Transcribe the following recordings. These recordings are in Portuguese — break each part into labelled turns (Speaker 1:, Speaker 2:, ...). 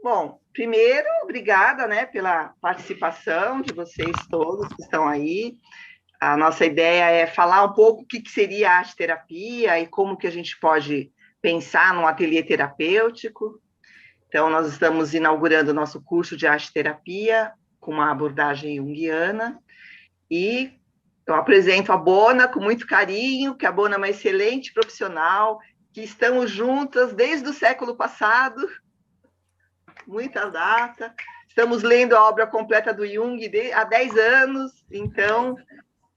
Speaker 1: Bom, primeiro, obrigada, né, pela participação de vocês todos que estão aí. A nossa ideia é falar um pouco o que seria a arte-terapia e como que a gente pode pensar num ateliê terapêutico. Então, nós estamos inaugurando o nosso curso de arte-terapia com uma abordagem junguiana e eu apresento a Bona com muito carinho, que a Bona é uma excelente profissional, que estamos juntas desde o século passado, muita data. Estamos lendo a obra completa do Jung há 10 anos, então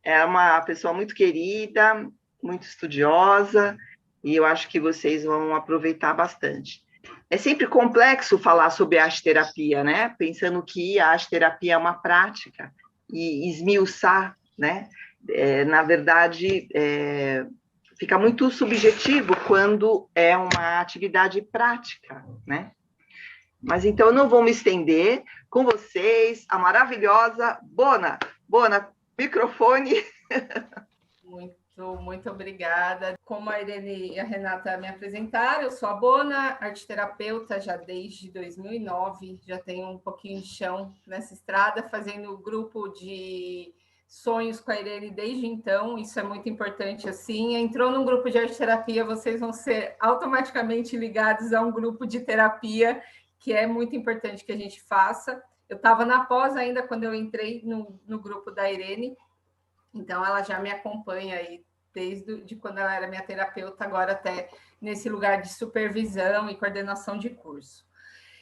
Speaker 1: é uma pessoa muito querida, muito estudiosa, e eu acho que vocês vão aproveitar bastante. É sempre complexo falar sobre arte-terapia, né? Pensando que a arte-terapia é uma prática, e esmiuçar, né? Na verdade, fica muito subjetivo quando é uma atividade prática, né? Mas então eu não vou me estender com vocês, a maravilhosa Bona. Bona, microfone.
Speaker 2: Muito obrigada. Como a Irene e a Renata me apresentaram, eu sou a Bona, arteterapeuta já desde 2009, já tenho um pouquinho de chão nessa estrada, fazendo grupo de sonhos com a Irene desde então, isso é muito importante assim. Entrou num grupo de arteterapia, vocês vão ser automaticamente ligados a um grupo de terapia, que é muito importante que a gente faça. Eu estava na pós ainda quando eu entrei no grupo da Irene, então ela já me acompanha aí desde quando ela era minha terapeuta, agora até nesse lugar de supervisão e coordenação de curso.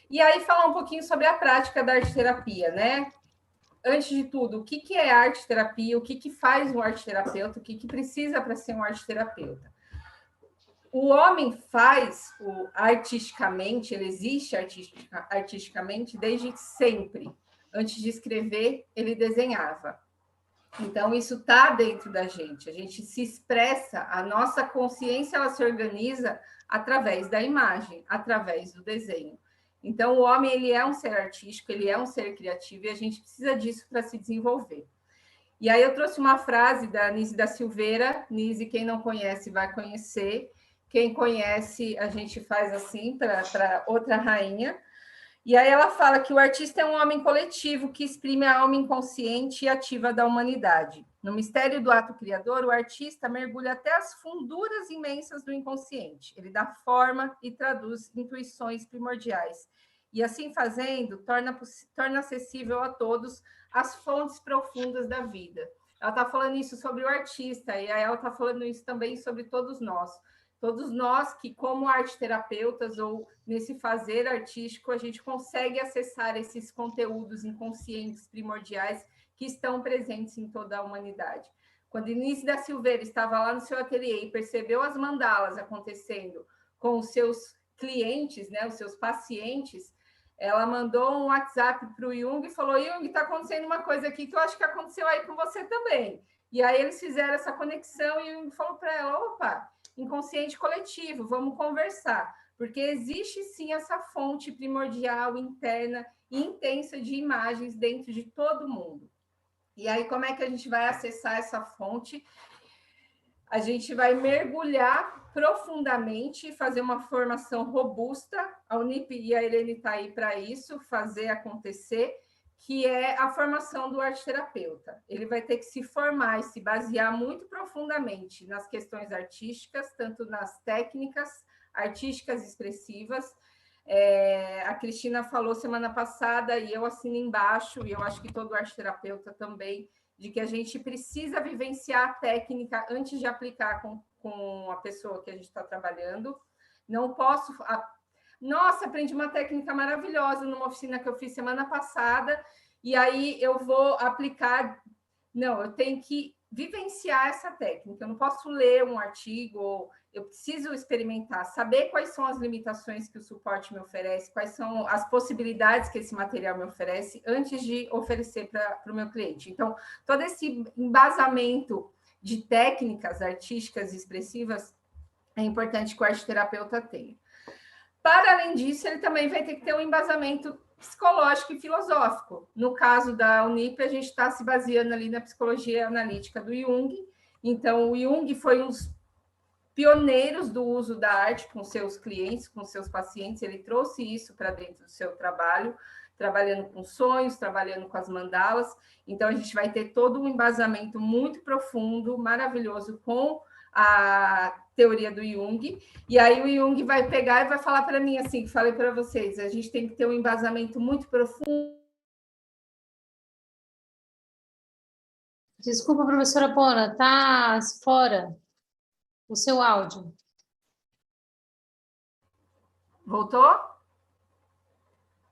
Speaker 2: E aí falar um pouquinho sobre a prática da arte-terapia, né? Antes de tudo, o que é arte-terapia? O que faz um arte-terapeuta? O que precisa para ser um arte-terapeuta? O homem faz artisticamente, ele existe artisticamente desde sempre. Antes de escrever, ele desenhava. Então, isso está dentro da gente. A gente se expressa, a nossa consciência ela se organiza através da imagem, através do desenho. Então, o homem ele é um ser artístico, ele é um ser criativo e a gente precisa disso para se desenvolver. E aí eu trouxe uma frase da Nise da Silveira. Nise, quem não conhece, vai conhecer. Quem conhece, a gente faz assim para outra rainha. E aí ela fala que o artista é um homem coletivo que exprime a alma inconsciente e ativa da humanidade. No mistério do ato criador, o artista mergulha até as funduras imensas do inconsciente. Ele dá forma e traduz intuições primordiais. E assim fazendo, torna acessível a todos as fontes profundas da vida. Ela está falando isso sobre o artista, e aí ela está falando isso também sobre todos nós. Todos nós que, como arte-terapeutas ou nesse fazer artístico, a gente consegue acessar esses conteúdos inconscientes primordiais que estão presentes em toda a humanidade. Quando Inês da Silveira estava lá no seu ateliê e percebeu as mandalas acontecendo com os seus clientes, né, os seus pacientes, ela mandou um WhatsApp para o Jung e falou: Jung, está acontecendo uma coisa aqui que eu acho que aconteceu aí com você também. E aí eles fizeram essa conexão e o Jung falou para ela: opa, inconsciente coletivo, vamos conversar, porque existe sim essa fonte primordial, interna e intensa de imagens dentro de todo mundo. E aí, como é que a gente vai acessar essa fonte? A gente vai mergulhar profundamente, fazer uma formação robusta. A Unip e a Irene está aí para isso, fazer acontecer, que é a formação do arte-terapeuta. Ele vai ter que se formar e se basear muito profundamente nas questões artísticas, tanto nas técnicas artísticas expressivas. A Cristina falou semana passada, e eu assino embaixo, e eu acho que todo arte-terapeuta também, de que a gente precisa vivenciar a técnica antes de aplicar com a pessoa que a gente está trabalhando. Não posso... Nossa, aprendi uma técnica maravilhosa numa oficina que eu fiz semana passada, e aí eu vou aplicar... Não, eu tenho que vivenciar essa técnica. Eu não posso ler um artigo, eu preciso experimentar, saber quais são as limitações que o suporte me oferece, quais são as possibilidades que esse material me oferece, antes de oferecer para o meu cliente. Então, todo esse embasamento de técnicas artísticas e expressivas, é importante que o arteterapeuta tenha. Para além disso, ele também vai ter que ter um embasamento psicológico e filosófico. No caso da Unip, a gente está se baseando ali na psicologia analítica do Jung. Então, o Jung foi um dos pioneiros do uso da arte com seus clientes, com seus pacientes. Ele trouxe isso para dentro do seu trabalho, trabalhando com sonhos, trabalhando com as mandalas. Então, a gente vai ter todo um embasamento muito profundo, maravilhoso, com a teoria do Jung. E aí o Jung vai pegar e vai falar para mim assim, que falei para vocês, a gente tem que ter um embasamento muito profundo.
Speaker 3: Desculpa, professora Bona, tá fora o seu áudio.
Speaker 2: Voltou?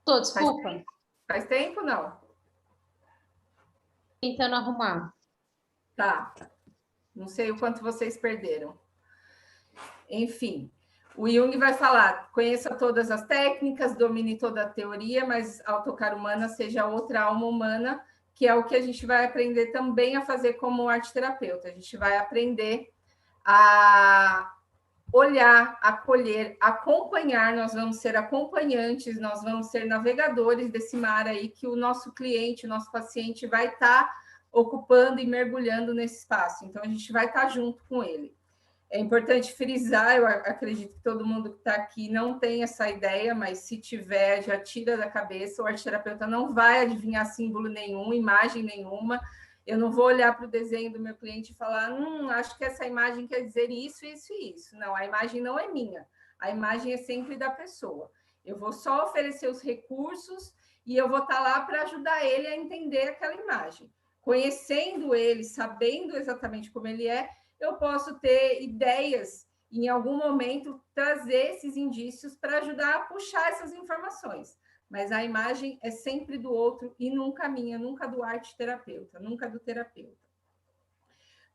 Speaker 3: Tô, desculpa.
Speaker 2: Faz tempo, não?
Speaker 3: Tentando arrumar.
Speaker 2: Tá. Não sei o quanto vocês perderam. Enfim, o Jung vai falar, conheça todas as técnicas, domine toda a teoria, mas ao tocar humana seja outra alma humana, que é o que a gente vai aprender também a fazer como arteterapeuta. A gente vai aprender a olhar, acolher, acompanhar, nós vamos ser acompanhantes, nós vamos ser navegadores desse mar aí que o nosso cliente, o nosso paciente vai estar ocupando e mergulhando nesse espaço. Então, a gente vai estar junto com ele. É importante frisar, eu acredito que todo mundo que está aqui não tem essa ideia, mas se tiver, já tira da cabeça. O arteterapeuta não vai adivinhar símbolo nenhum, imagem nenhuma. Eu não vou olhar para o desenho do meu cliente e falar, acho que essa imagem quer dizer isso, isso e isso. Não, a imagem não é minha. A imagem é sempre da pessoa. Eu vou só oferecer os recursos e eu vou estar lá para ajudar ele a entender aquela imagem. Conhecendo ele, sabendo exatamente como ele é, eu posso ter ideias, em algum momento, trazer esses indícios para ajudar a puxar essas informações. Mas a imagem é sempre do outro e nunca minha, nunca do arteterapeuta, nunca do terapeuta.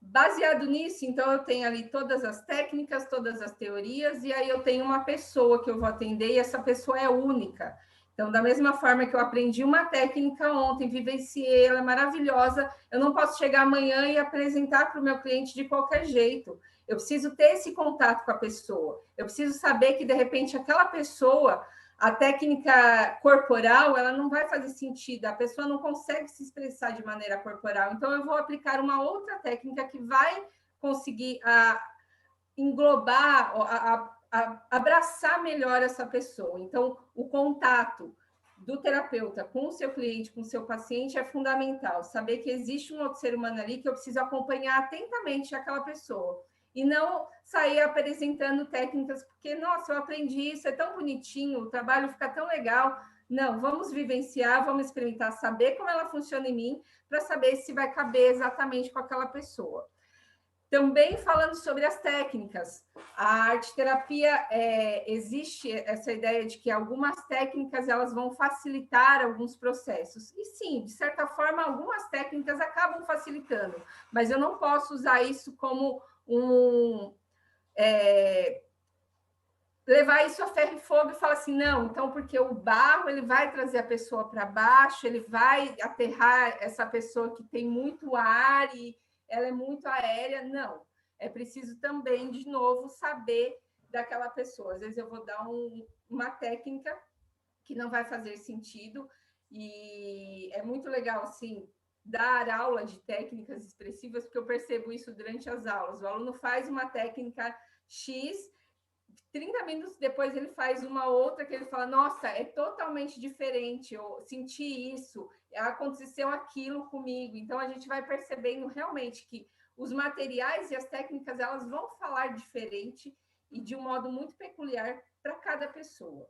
Speaker 2: Baseado nisso, então, eu tenho ali todas as técnicas, todas as teorias, e aí eu tenho uma pessoa que eu vou atender, e essa pessoa é única. Então, da mesma forma que eu aprendi uma técnica ontem, vivenciei, ela é maravilhosa, eu não posso chegar amanhã e apresentar para o meu cliente de qualquer jeito. Eu preciso ter esse contato com a pessoa. Eu preciso saber que, de repente, aquela pessoa, a técnica corporal, ela não vai fazer sentido. A pessoa não consegue se expressar de maneira corporal. Então, eu vou aplicar uma outra técnica que vai conseguir englobar, abraçar melhor essa pessoa. Então, o contato do terapeuta com o seu cliente, com o seu paciente é fundamental. Saber que existe um outro ser humano ali que eu preciso acompanhar atentamente aquela pessoa. E não sair apresentando técnicas, porque, nossa, eu aprendi isso, é tão bonitinho, o trabalho fica tão legal. Não, vamos vivenciar, vamos experimentar, saber como ela funciona em mim, para saber se vai caber exatamente com aquela pessoa. Também falando sobre as técnicas, a arteterapia, existe essa ideia de que algumas técnicas elas vão facilitar alguns processos. E sim, de certa forma, algumas técnicas acabam facilitando, mas eu não posso usar isso como levar isso a ferro e fogo e falar assim, não, então porque o barro ele vai trazer a pessoa para baixo, ele vai aterrar essa pessoa que tem muito ar e ela é muito aérea. Não, é preciso também, de novo, saber daquela pessoa. Às vezes eu vou dar uma técnica que não vai fazer sentido e é muito legal, assim, dar aula de técnicas expressivas, porque eu percebo isso durante as aulas. O aluno faz uma técnica X, 30 minutos depois ele faz uma outra que ele fala, nossa, é totalmente diferente, eu senti isso, aconteceu aquilo comigo. Então, a gente vai percebendo realmente que os materiais e as técnicas, elas vão falar diferente e de um modo muito peculiar para cada pessoa.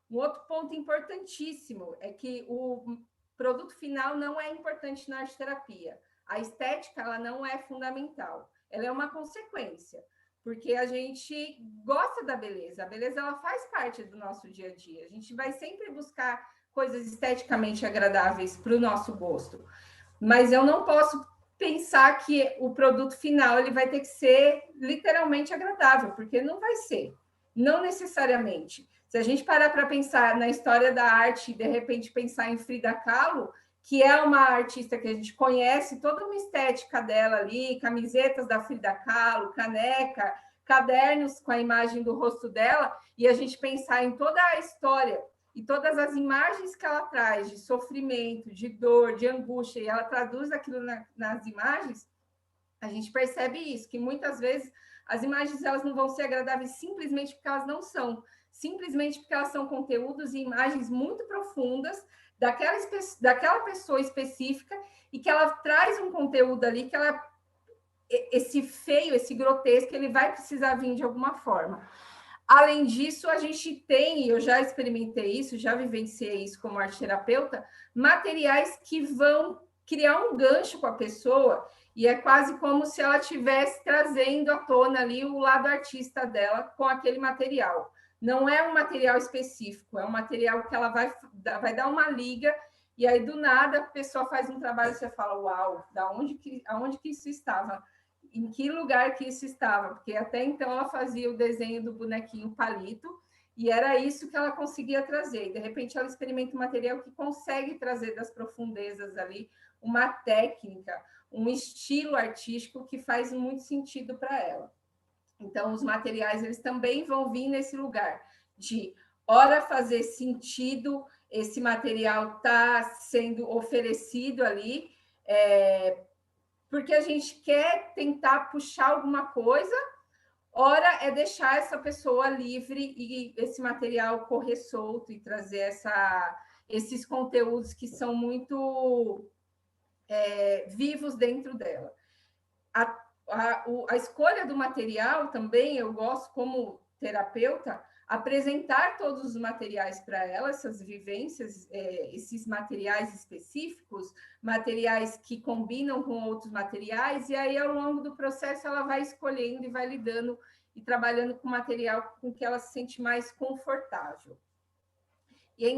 Speaker 2: Um outro ponto importantíssimo é que o produto final não é importante na arteterapia. A estética, ela não é fundamental, ela é uma consequência. Porque a gente gosta da beleza. A beleza, ela faz parte do nosso dia a dia. A gente vai sempre buscar coisas esteticamente agradáveis para o nosso gosto. Mas eu não posso pensar que o produto final ele vai ter que ser literalmente agradável, porque não vai ser. Não necessariamente. Se a gente parar para pensar na história da arte e, de repente, pensar em Frida Kahlo, que é uma artista que a gente conhece, toda uma estética dela ali, camisetas da Frida Kahlo, caneca, cadernos com a imagem do rosto dela, e a gente pensar em toda a história e todas as imagens que ela traz de sofrimento, de dor, de angústia, e ela traduz aquilo nas imagens, a gente percebe isso, que muitas vezes as imagens elas não vão ser agradáveis simplesmente porque elas não são, simplesmente porque elas são conteúdos e imagens muito profundas daquela pessoa específica, e que ela traz um conteúdo ali que ela, esse feio, esse grotesco, ele vai precisar vir de alguma forma. Além disso, a gente tem, eu já experimentei isso, já vivenciei isso como arte-terapeuta, materiais que vão criar um gancho com a pessoa, e é quase como se ela estivesse trazendo à tona ali o lado artista dela com aquele material. Não é um material específico, é um material que ela vai dar uma liga, e aí, do nada, a pessoa faz um trabalho e você fala, uau, aonde que isso estava? Em que lugar que isso estava? Porque até então ela fazia o desenho do bonequinho palito, e era isso que ela conseguia trazer. E, de repente, ela experimenta um material que consegue trazer das profundezas ali uma técnica, um estilo artístico que faz muito sentido para ela. Então, os materiais eles também vão vir nesse lugar de, ora, fazer sentido esse material está sendo oferecido ali, porque a gente quer tentar puxar alguma coisa, ora, é deixar essa pessoa livre e esse material correr solto e trazer esses conteúdos que são muito vivos dentro dela. A escolha do material também, eu gosto, como terapeuta, apresentar todos os materiais para ela, essas vivências, esses materiais específicos, materiais que combinam com outros materiais, e aí, ao longo do processo, ela vai escolhendo e vai lidando e trabalhando com material com que ela se sente mais confortável. E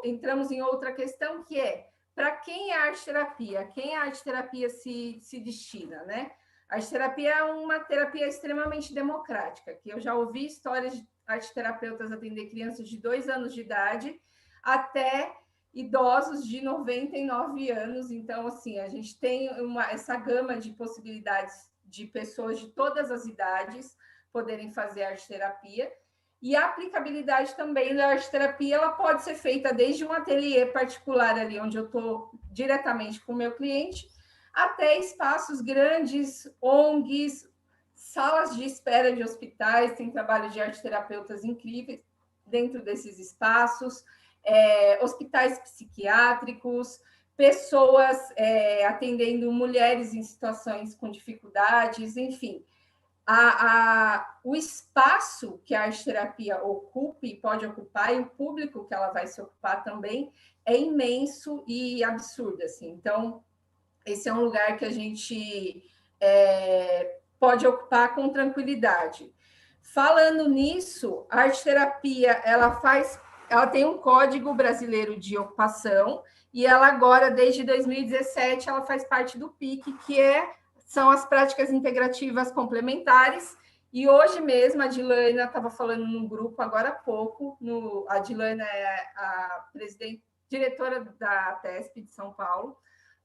Speaker 2: entramos em outra questão, que é, para quem é arte-terapia? Quem a arte-terapia se destina, né? A arte-terapia é uma terapia extremamente democrática, que eu já ouvi histórias de arte-terapeutas atender crianças de 2 anos de idade até idosos de 99 anos. Então, assim, a gente tem essa gama de possibilidades de pessoas de todas as idades poderem fazer arte-terapia. E a aplicabilidade também da arte-terapia, ela pode ser feita desde um ateliê particular ali, onde eu estou diretamente com o meu cliente, até espaços grandes, ONGs, salas de espera de hospitais, tem trabalho de arte-terapeutas incríveis dentro desses espaços, hospitais psiquiátricos, pessoas atendendo mulheres em situações com dificuldades, enfim. O espaço que a arte-terapia ocupe, pode ocupar, e o público que ela vai se ocupar também, é imenso e absurdo, assim. Então, esse é um lugar que a gente pode ocupar com tranquilidade. Falando nisso, a arte-terapia, ela tem um Código Brasileiro de Ocupação, e ela agora, desde 2017, ela faz parte do PIC, que são as práticas integrativas complementares. E hoje mesmo a Dilaina estava falando num grupo agora há pouco, a Dilaina é a diretora da TESP de São Paulo,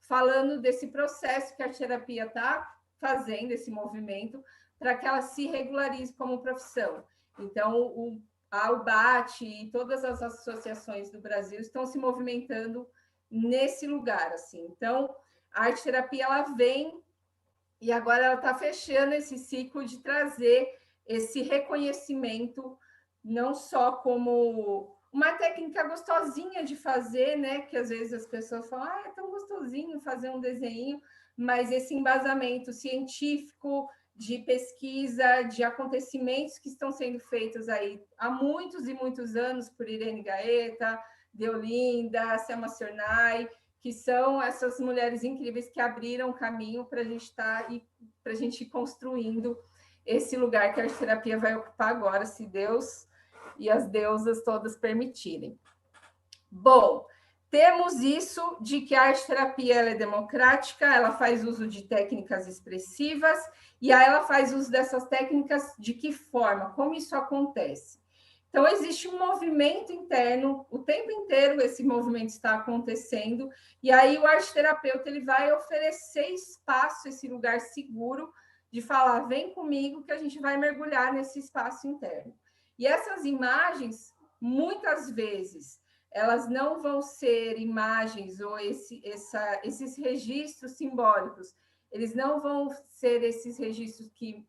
Speaker 2: falando desse processo que a terapia está fazendo, esse movimento, para que ela se regularize como profissão. Então, a UBAT e todas as associações do Brasil estão se movimentando nesse lugar, assim. Então, a arte-terapia, ela vem, e agora ela está fechando esse ciclo de trazer esse reconhecimento, não só como uma técnica gostosinha de fazer, né? Que às vezes as pessoas falam, é tão gostosinho fazer um desenho, mas esse embasamento científico, de pesquisa, de acontecimentos que estão sendo feitos aí há muitos e muitos anos por Irene Gaeta, Deolinda, Selma Cernay, que são essas mulheres incríveis que abriram o caminho para a gente para a gente ir construindo esse lugar que a arte-terapia vai ocupar agora, se Deus e as deusas todas permitirem. Bom, temos isso de que a arte-terapia ela é democrática, ela faz uso de técnicas expressivas, e aí ela faz uso dessas técnicas de que forma? Como isso acontece? Então, existe um movimento interno, o tempo inteiro esse movimento está acontecendo, e aí o arte-terapeuta ele vai oferecer espaço, esse lugar seguro, de falar, vem comigo que a gente vai mergulhar nesse espaço interno. E essas imagens, muitas vezes, elas não vão ser imagens ou esses registros simbólicos, eles não vão ser esses registros que...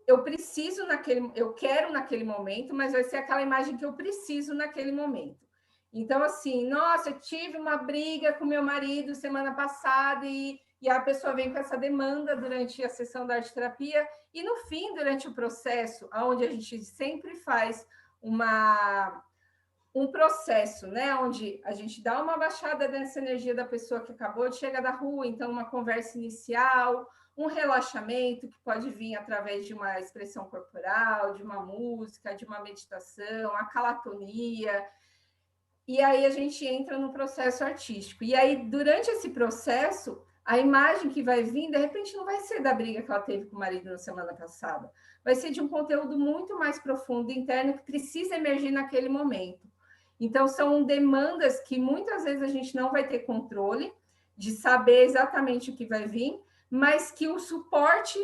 Speaker 2: eu quero naquele momento, mas vai ser aquela imagem que eu preciso naquele momento. Então, assim, nossa, eu tive uma briga com meu marido semana passada e a pessoa vem com essa demanda durante a sessão da arte-terapia e no fim, durante o processo, onde a gente sempre faz um processo, né, onde a gente dá uma baixada nessa energia da pessoa que acabou de chegar da rua, então uma conversa inicial, um relaxamento que pode vir através de uma expressão corporal, de uma música, de uma meditação, a calatonia, e aí a gente entra no processo artístico. E aí, durante esse processo, a imagem que vai vir, de repente, não vai ser da briga que ela teve com o marido na semana passada, vai ser de um conteúdo muito mais profundo, interno, que precisa emergir naquele momento. Então, são demandas que muitas vezes a gente não vai ter controle de saber exatamente o que vai vir, mas que o suporte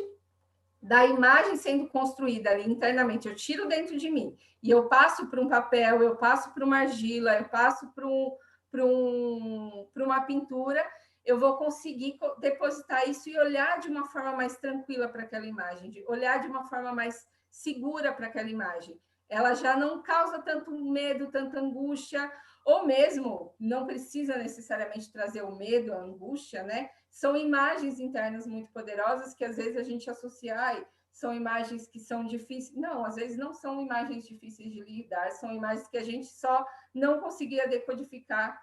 Speaker 2: da imagem sendo construída ali internamente, eu tiro dentro de mim e eu passo para um papel, eu passo para uma argila, eu passo para uma pintura, eu vou conseguir depositar isso e olhar de uma forma mais tranquila para aquela imagem, de olhar de uma forma mais segura para aquela imagem. Ela já não causa tanto medo, tanta angústia, ou mesmo não precisa necessariamente trazer o medo, a angústia, né? São imagens internas muito poderosas que às vezes a gente associa, são imagens que são difíceis. Não, às vezes não são imagens difíceis de lidar, são imagens que a gente só não conseguia decodificar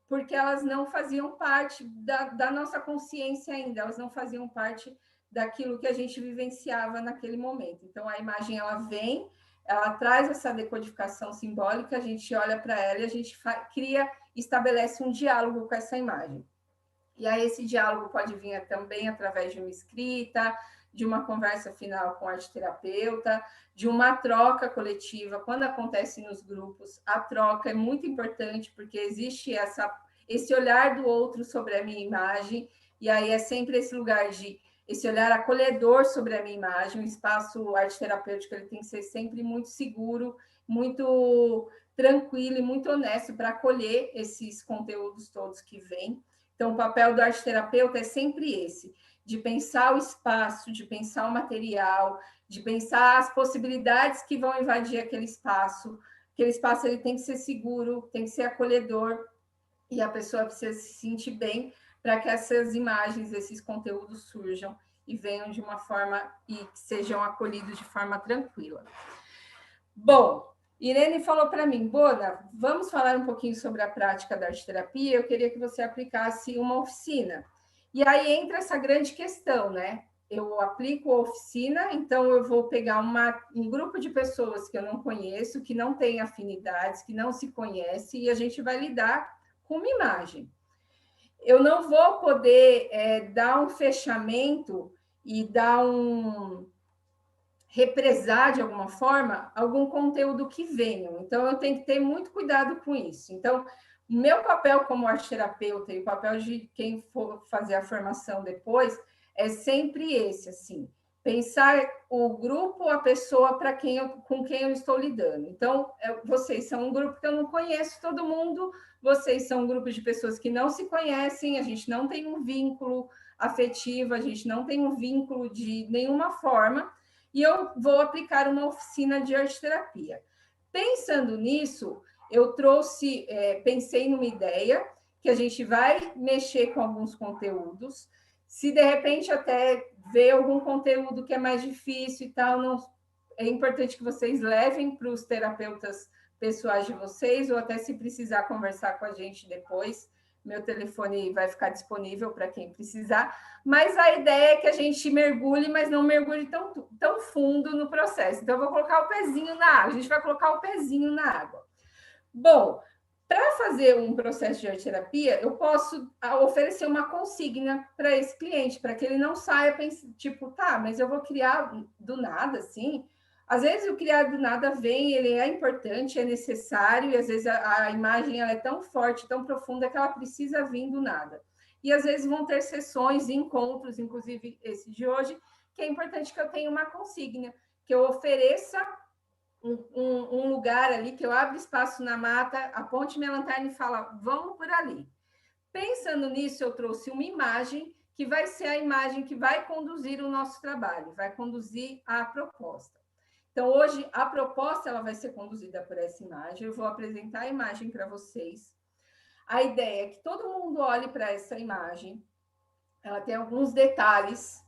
Speaker 2: porque elas não faziam parte da nossa consciência ainda, elas não faziam parte daquilo que a gente vivenciava naquele momento. Então, a imagem, ela vem, ela traz essa decodificação simbólica, a gente olha para ela e a gente estabelece um diálogo com essa imagem. E aí esse diálogo pode vir também através de uma escrita, de uma conversa final com o arte-terapeuta, de uma troca coletiva. Quando acontece nos grupos, a troca é muito importante, porque existe esse olhar do outro sobre a minha imagem, e aí é sempre esse lugar esse olhar acolhedor sobre a minha imagem. O espaço arte-terapêutico ele tem que ser sempre muito seguro, muito tranquilo e muito honesto para acolher esses conteúdos todos que vêm. Então, o papel do arte-terapeuta é sempre esse, de pensar o espaço, de pensar o material, de pensar as possibilidades que vão invadir aquele espaço. Aquele espaço ele tem que ser seguro, tem que ser acolhedor, e a pessoa precisa se sentir bem para que essas imagens, esses conteúdos surjam e venham de uma forma e que sejam acolhidos de forma tranquila. Bom, Irene falou para mim, Bona, vamos falar um pouquinho sobre a prática da arte-terapia, eu queria que você aplicasse uma oficina. E aí entra essa grande questão, né? Eu aplico a oficina, então eu vou pegar um grupo de pessoas que eu não conheço, que não tem afinidades, que não se conhece, e a gente vai lidar com uma imagem. Eu não vou poder dar um fechamento e represar de alguma forma algum conteúdo que venha. Então, eu tenho que ter muito cuidado com isso. Então, o meu papel como arte-terapeuta e o papel de quem for fazer a formação depois é sempre esse, assim, pensar o grupo, a pessoa com quem eu estou lidando. Então, vocês são um grupo que eu não conheço todo mundo, vocês são um grupo de pessoas que não se conhecem, a gente não tem um vínculo afetivo, a gente não tem um vínculo de nenhuma forma, e eu vou aplicar uma oficina de arte-terapia. Pensando nisso, eu pensei numa ideia que a gente vai mexer com alguns conteúdos. Se de repente até ver algum conteúdo que é mais difícil e tal, é importante que vocês levem para os terapeutas pessoais de vocês, ou até se precisar conversar com a gente depois, meu telefone vai ficar disponível para quem precisar, mas a ideia é que a gente mergulhe, mas não mergulhe tão fundo no processo. Então, eu vou colocar o pezinho na água, a gente vai colocar o pezinho na água. Bom, para fazer um processo de arte-terapia, eu posso oferecer uma consigna para esse cliente, para que ele não saia tipo, tá, mas eu vou criar do nada, assim, Às vezes o criar do nada vem, ele é importante, é necessário, e às vezes a imagem ela é tão forte, tão profunda, que ela precisa vir do nada. E às vezes vão ter sessões, encontros, inclusive esse de hoje, que é importante que eu tenha uma consigna, que eu ofereça um lugar ali, que eu abra espaço na mata, aponte minha lanterna e fala, vamos por ali. Pensando nisso, eu trouxe uma imagem que vai ser a imagem que vai conduzir o nosso trabalho, vai conduzir a proposta. Então, hoje, a proposta ela vai ser conduzida por essa imagem. Eu vou apresentar a imagem para vocês. A ideia é que todo mundo olhe para essa imagem. Ela tem alguns detalhes.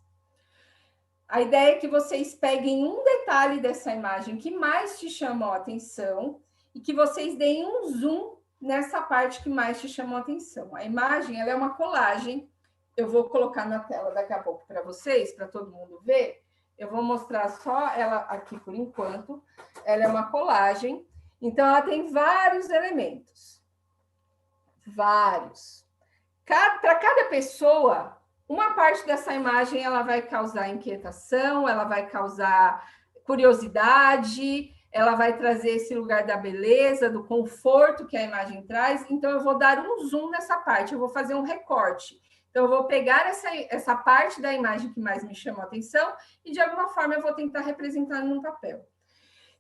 Speaker 2: A ideia é que vocês peguem um detalhe dessa imagem que mais te chamou a atenção e que vocês deem um zoom nessa parte que mais te chamou a atenção. A imagem ela é uma colagem. Eu vou colocar na tela daqui a pouco para vocês, para todo mundo ver. Eu vou mostrar só ela aqui por enquanto. Ela é uma colagem. Então, ela tem vários elementos. Vários. Para cada pessoa, uma parte dessa imagem ela vai causar inquietação, ela vai causar curiosidade, ela vai trazer esse lugar da beleza, do conforto que a imagem traz. Então, eu vou dar um zoom nessa parte, eu vou fazer um recorte. Então, eu vou pegar essa parte da imagem que mais me chamou a atenção e, de alguma forma, eu vou tentar representar num papel.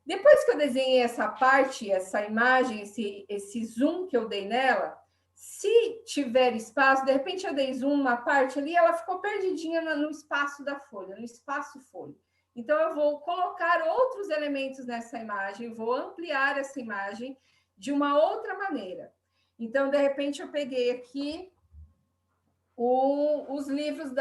Speaker 2: Depois que eu desenhei essa parte, essa imagem, esse zoom que eu dei nela, se tiver espaço, de repente eu dei zoom na parte ali, ela ficou perdidinha no espaço da folha, no espaço folha. Então, eu vou colocar outros elementos nessa imagem, vou ampliar essa imagem de uma outra maneira. Então, de repente, eu peguei aqui os livros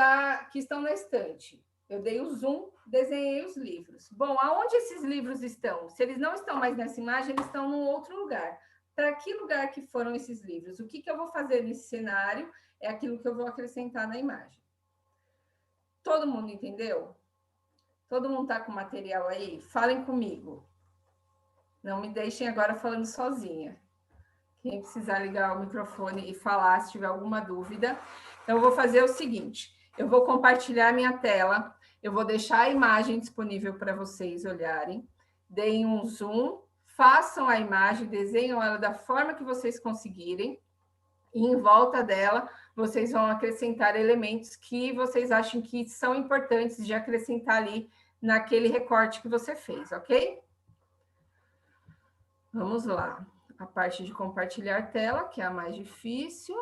Speaker 2: que estão na estante. Eu dei o zoom, desenhei os livros. Bom, aonde esses livros estão? Se eles não estão mais nessa imagem, eles estão num outro lugar. Para que lugar que foram esses livros? O que eu vou fazer nesse cenário é aquilo que eu vou acrescentar na imagem. Todo mundo entendeu? Todo mundo está com material aí? Falem comigo. Não me deixem agora falando sozinha. Quem precisar ligar o microfone e falar, se tiver alguma dúvida. Então, eu vou fazer o seguinte, eu vou compartilhar minha tela, eu vou deixar a imagem disponível para vocês olharem, deem um zoom, façam a imagem, desenham ela da forma que vocês conseguirem, e em volta dela, vocês vão acrescentar elementos que vocês acham que são importantes de acrescentar ali naquele recorte que você fez, ok? Vamos lá. A parte de compartilhar tela, que é a mais difícil.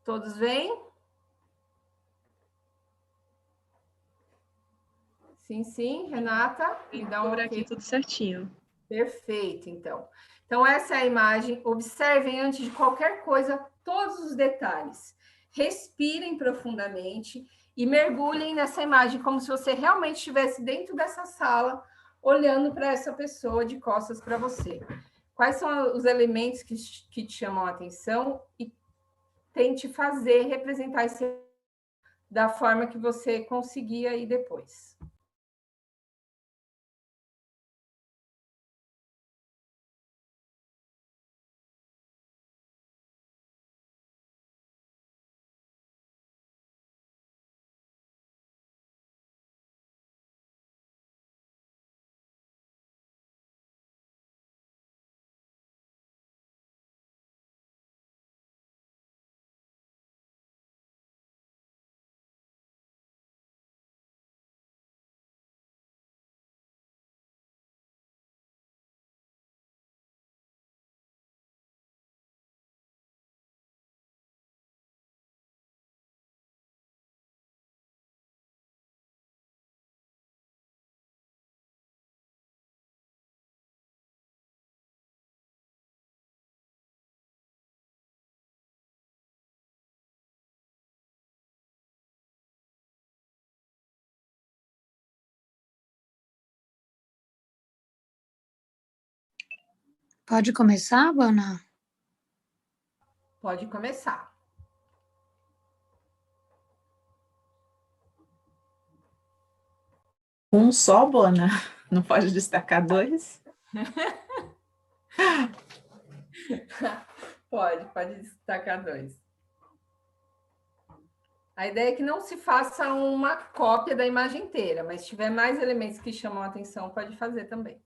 Speaker 2: Todos veem? Sim, sim, Renata.
Speaker 4: Me dá um aqui tudo certinho.
Speaker 2: Perfeito, então. Então, essa é a imagem. Observem, antes de qualquer coisa, todos os detalhes. Respirem profundamente e mergulhem nessa imagem, como se você realmente estivesse dentro dessa sala, olhando para essa pessoa de costas para você. Quais são os elementos que te chamam a atenção e tente fazer, representar esse da forma que você conseguir aí depois.
Speaker 3: Pode começar, Bona?
Speaker 2: Pode começar.
Speaker 4: Um só, Bona? Não pode destacar dois?
Speaker 2: Pode destacar dois. A ideia é que não se faça uma cópia da imagem inteira, mas se tiver mais elementos que chamam a atenção, pode fazer também.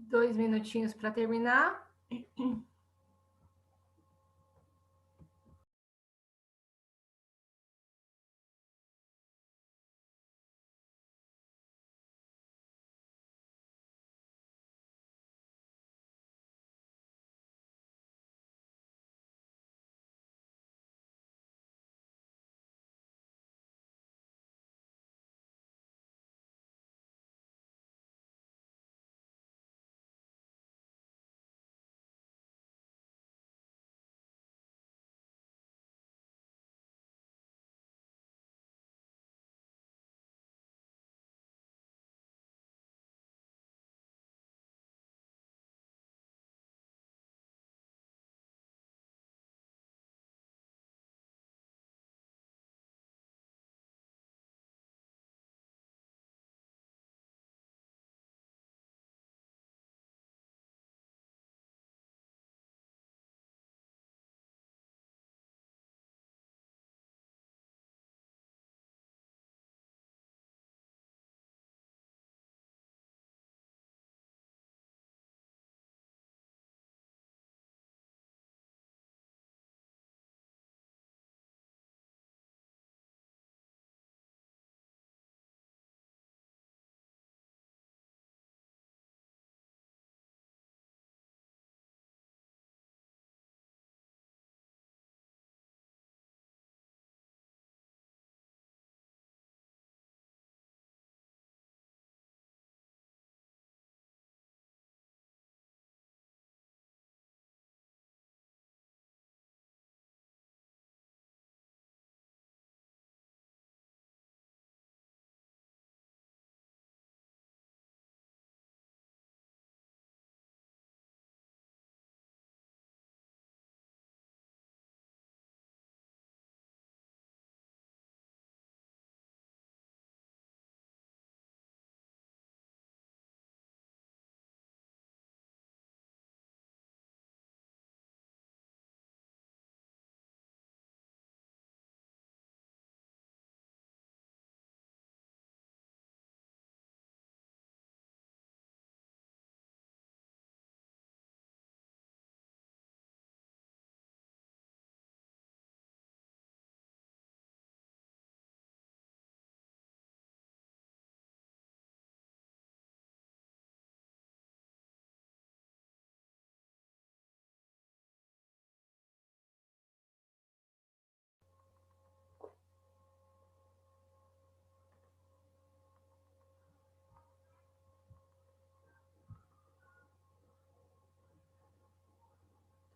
Speaker 2: 2 minutinhos para terminar.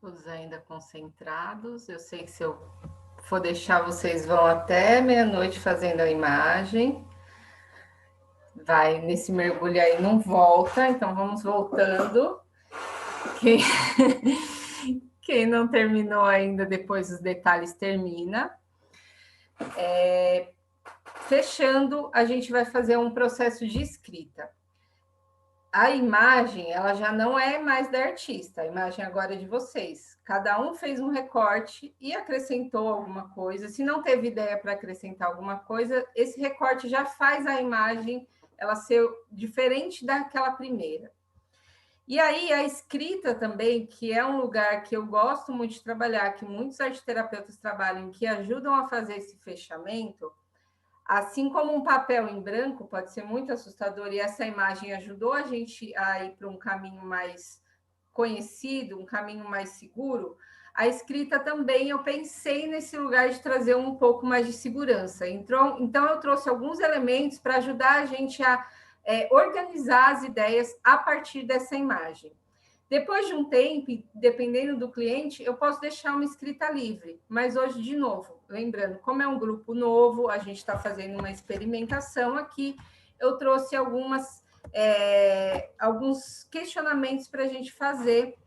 Speaker 2: Todos ainda concentrados. Eu sei que se eu for deixar, vocês vão até meia-noite fazendo a imagem. Vai nesse mergulho aí, não volta. Então, vamos voltando. Quem não terminou ainda, depois os detalhes termina. Fechando, a gente vai fazer um processo de escrita. A imagem, ela já não é mais da artista, a imagem agora é de vocês. Cada um fez um recorte e acrescentou alguma coisa. Se não teve ideia para acrescentar alguma coisa, esse recorte já faz a imagem ela ser diferente daquela primeira. E aí, a escrita também, que é um lugar que eu gosto muito de trabalhar, que muitos arteterapeutas trabalham, que ajudam a fazer esse fechamento. Assim como um papel em branco pode ser muito assustador, e essa imagem ajudou a gente a ir para um caminho mais conhecido, um caminho mais seguro, a escrita também eu pensei nesse lugar de trazer um pouco mais de segurança. Então, eu trouxe alguns elementos para ajudar a gente a organizar as ideias a partir dessa imagem. Depois de um tempo, dependendo do cliente, eu posso deixar uma escrita livre. Mas hoje, de novo, lembrando, como é um grupo novo, a gente está fazendo uma experimentação aqui, eu trouxe alguns questionamentos para a gente fazer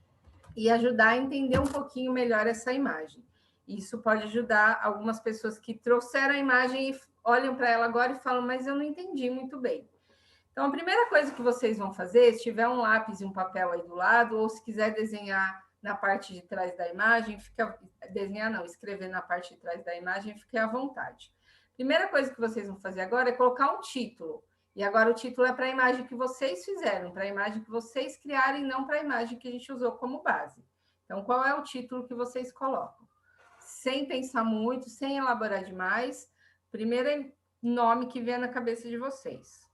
Speaker 2: e ajudar a entender um pouquinho melhor essa imagem. Isso pode ajudar algumas pessoas que trouxeram a imagem e olham para ela agora e falam, mas eu não entendi muito bem. Então, a primeira coisa que vocês vão fazer, se tiver um lápis e um papel aí do lado, ou se quiser desenhar na parte de trás da imagem, escrever na parte de trás da imagem, fique à vontade. Primeira coisa que vocês vão fazer agora é colocar um título. E agora o título é para a imagem que vocês fizeram, para a imagem que vocês criarem, não para a imagem que a gente usou como base. Então, qual é o título que vocês colocam? Sem pensar muito, sem elaborar demais. Primeiro nome que vier na cabeça de vocês.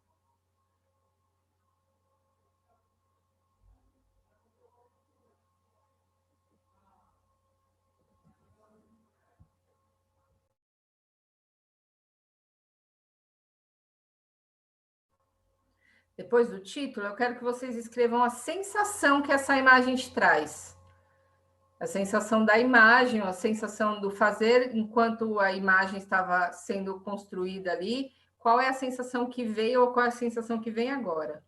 Speaker 2: Depois do título, eu quero que vocês escrevam a sensação que essa imagem te traz. A sensação da imagem, a sensação do fazer enquanto a imagem estava sendo construída ali. Qual é a sensação que veio ou qual é a sensação que vem agora?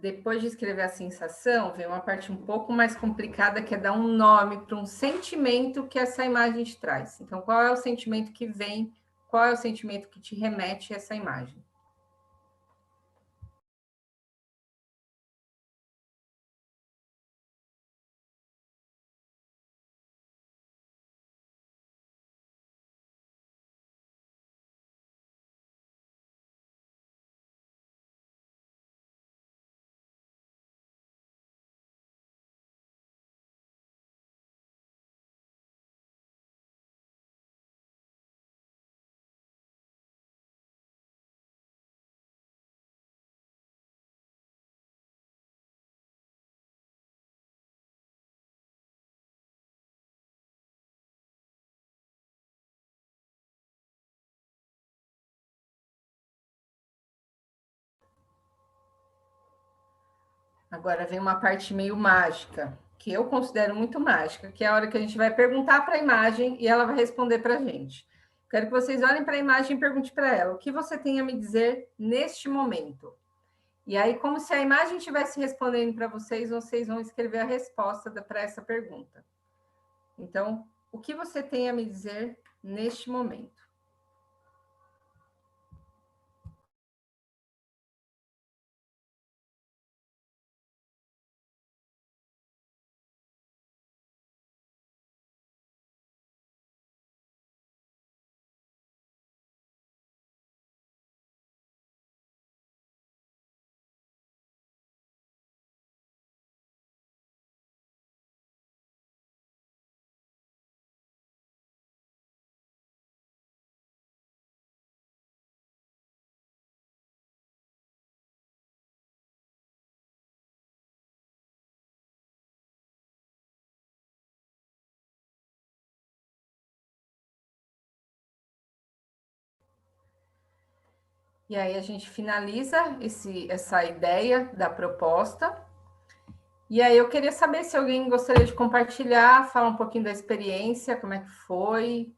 Speaker 2: Depois de escrever a sensação, vem uma parte um pouco mais complicada, que é dar um nome para um sentimento que essa imagem te traz. Então, qual é o sentimento que vem? Qual é o sentimento que te remete a essa imagem? Agora vem uma parte meio mágica, que eu considero muito mágica, que é a hora que a gente vai perguntar para a imagem e ela vai responder para a gente. Quero que vocês olhem para a imagem e perguntem para ela o que você tem a me dizer neste momento. E aí, como se a imagem estivesse respondendo para vocês, vocês vão escrever a resposta para essa pergunta. Então, o que você tem a me dizer neste momento? E aí a gente finaliza essa ideia da proposta. E aí eu queria saber se alguém gostaria de compartilhar, falar um pouquinho da experiência, como é que foi,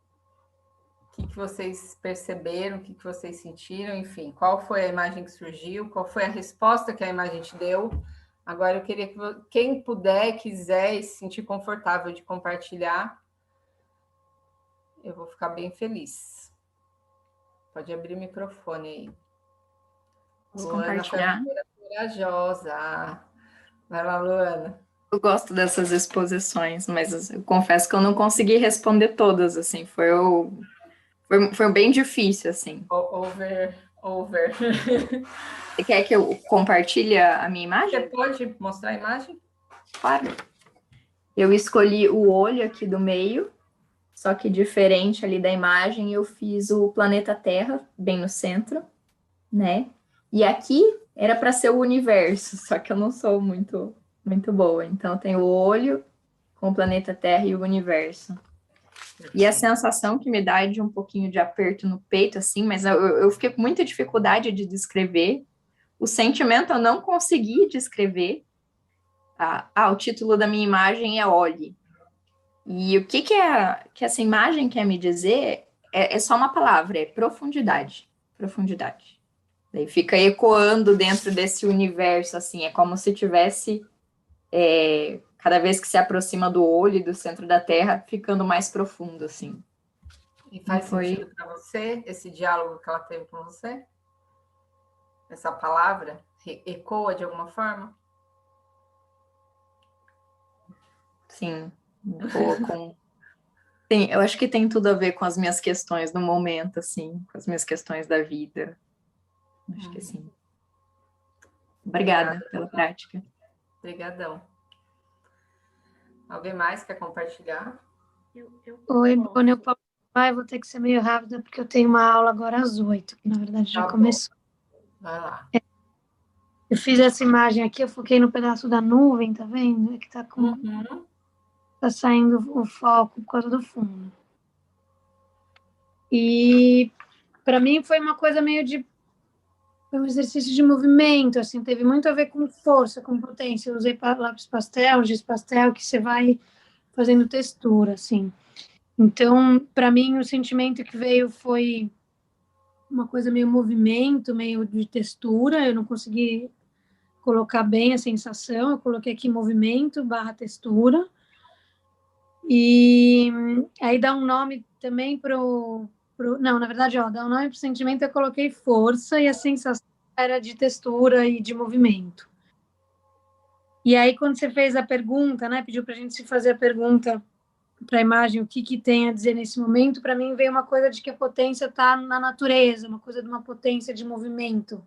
Speaker 2: o que vocês perceberam, o que vocês sentiram, enfim, qual foi a imagem que surgiu, qual foi a resposta que a imagem te deu. Agora eu queria que quem puder, quiser e se sentir confortável de compartilhar, eu vou ficar bem feliz. Pode abrir o microfone aí.
Speaker 4: Posso
Speaker 2: Luana
Speaker 4: compartilhar?
Speaker 2: foi corajosa. Vai lá, Luana.
Speaker 4: Eu gosto dessas exposições, mas eu confesso que eu não consegui responder todas, assim, foi bem difícil, assim.
Speaker 2: Over.
Speaker 4: Você quer que eu compartilhe a minha imagem?
Speaker 2: Você pode mostrar a imagem?
Speaker 4: Claro. Eu escolhi o olho aqui do meio, só que diferente ali da imagem, eu fiz o planeta Terra, bem no centro, né? E aqui era para ser o universo, só que eu não sou muito boa. Então, tem o olho com o planeta Terra e o universo. E a sensação que me dá é de um pouquinho de aperto no peito, assim, mas eu fiquei com muita dificuldade de descrever. O sentimento eu não consegui descrever. o título da minha imagem é Olhe. E o que essa imagem quer me dizer é só uma palavra, é profundidade. Profundidade. Daí fica ecoando dentro desse universo, assim, é como se tivesse, cada vez que se aproxima do olho e do centro da Terra, ficando mais profundo, assim.
Speaker 2: E faz sentido para você esse diálogo que ela teve com você? Essa palavra ecoa de alguma forma?
Speaker 4: Sim, eu acho que tem tudo a ver com as minhas questões no momento, assim, com as minhas questões da vida. Acho que sim. Obrigada pela prática.
Speaker 2: Obrigadão. Alguém mais quer compartilhar?
Speaker 5: Oi, Boni, eu vou ter que ser meio rápida, porque eu tenho uma aula agora às 8, que na verdade já começou.
Speaker 2: Vai lá.
Speaker 5: Eu fiz essa imagem aqui, eu foquei no pedaço da nuvem, tá vendo? É que tá saindo o foco por causa do fundo. E para mim foi uma coisa foi um exercício de movimento, assim, teve muito a ver com força, com potência. Eu usei lápis pastel, giz pastel, que você vai fazendo textura, assim. Então, para mim, o sentimento que veio foi uma coisa meio movimento, meio de textura. Eu não consegui colocar bem a sensação, eu coloquei aqui movimento / textura. E aí dá um nome também não, na verdade, dá um nome pro sentimento, eu coloquei força e a sensação era de textura e de movimento. E aí, quando você fez a pergunta, né, pediu pra gente se fazer a pergunta para a imagem, o que tem a dizer nesse momento, para mim veio uma coisa de que a potência está na natureza, uma coisa de uma potência de movimento.